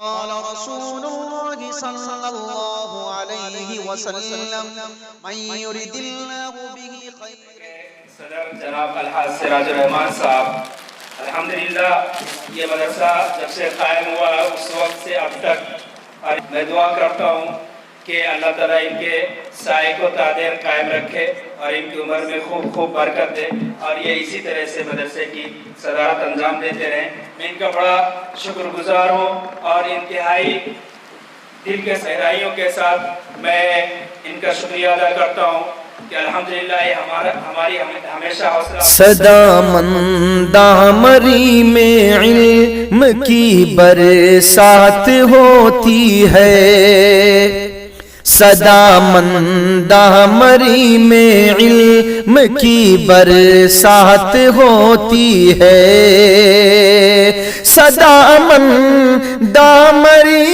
قال رسول الله صلى الله عليه وسلم من يرد الله به خيرا. صدر جناب الحاج سراج الرحمان صاحب، الحمدللہ یہ مدرسہ جب سے قائم ہوا اس وقت سے اب تک میں دعا کرتا ہوں کہ اللہ تعالیٰ ان کے سائے کو تعدیر قائم رکھے اور ان کی عمر میں خوب خوب برکت دے اور یہ اسی طرح سے مدرسے کی صدارت انجام دیتے رہیں. میں ان کا بڑا شکر گزار ہوں اور انتہائی دل کے گہرائیوں کے ساتھ میں ان کا شکریہ ادا کرتا ہوں کہ الحمدللہ یہ ہماری ہمیشہ حوصلہ صدا مندامری میں علم کی برسات ہوتی ہے. صدا مندامری میں علم کی برسات ہوتی ہے. صدا مندامری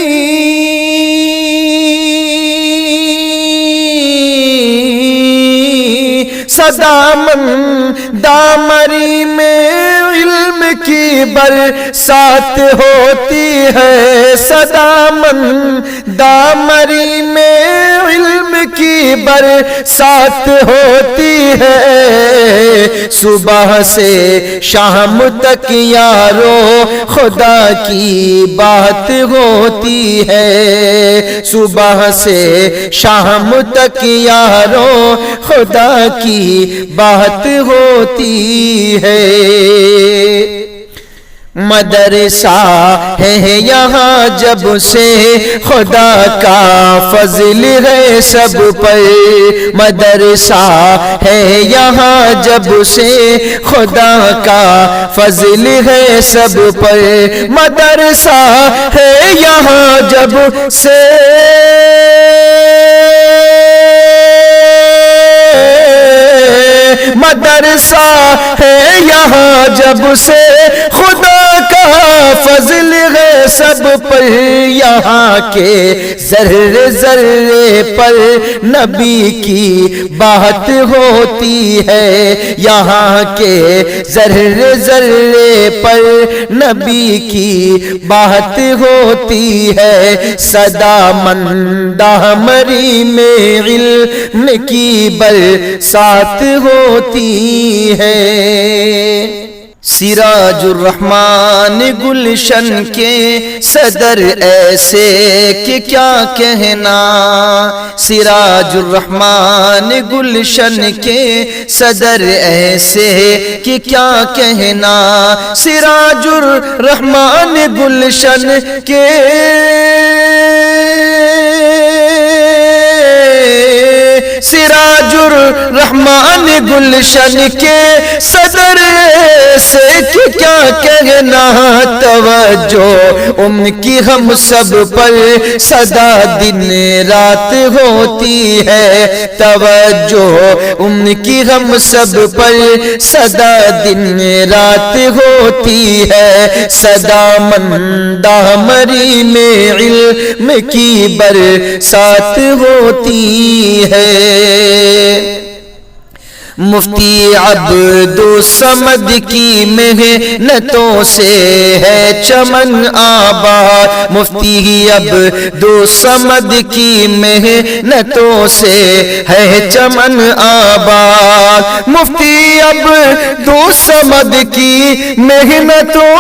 صدا مندامری میں علم کی برسات ہوتی ہے. صدا مندامری میں علم کی برسات ہوتی ہے. صبح سے شام تک یارو خدا کی بات ہوتی ہے. صبح سے شام تک یارو خدا کی بات ہوتی ہے. مدرسہ ہے یہاں جب سے خدا کا فضل ہے سب پر. مدرسہ ہے یہاں جب سے خدا کا فضل ہے سب پر. مدرسہ ہے یہاں جب سے مدرسہ ہے یہاں جب سے خدا کا فضل ہے سب پر. یہاں کے ذرے ذرے پر نبی کی بات ہوتی ہے. یہاں کے ذرے ذرے پر نبی کی بات ہوتی ہے. صدا مندامری میں علم کی برسات ہوتی ہے. سراج الرحمان گلشن کے صدر ایسے کہ کیا کہنا. سراج الرحمان گلشن کے صدر ایسے کہ کیا کہنا. سراج الرحمان گلشن کے سراج الرحمان گلشن کے صدر سے کیا کہنا. توجہ ان کی ہم سب پر صدا دن رات ہوتی ہے. توجہ ان کی ہم سب پر صدا دن رات ہوتی ہے. صدا مندامری میں علم کی برسات ہوتی ہے. مفتی عبدالصمد کی محنتوں سے ہے چمن آباد. مفتی عبدالصمد کی محنتوں سے ہے چمن آباد. مفتی عبدالصمد کی محنتوں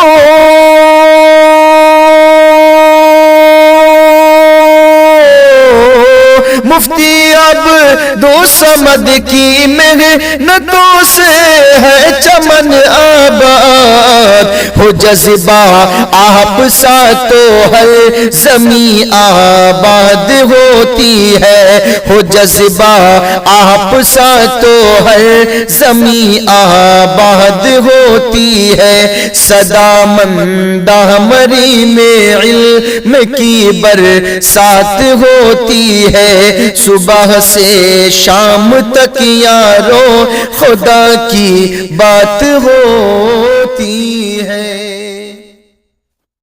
مفتی عبدالصمد کی محنتوں سے ہے چمن آباد. ہو جذبہ آپ سا تو ہر زمین آباد ہوتی ہے. ہو جذبہ آپ سا تو ہر زمین آباد ہوتی ہے. صدا مندامری میں علم کی برسات ہوتی ہے. صبح سے شام تک یارو خدا کی بات ہوتی ہے.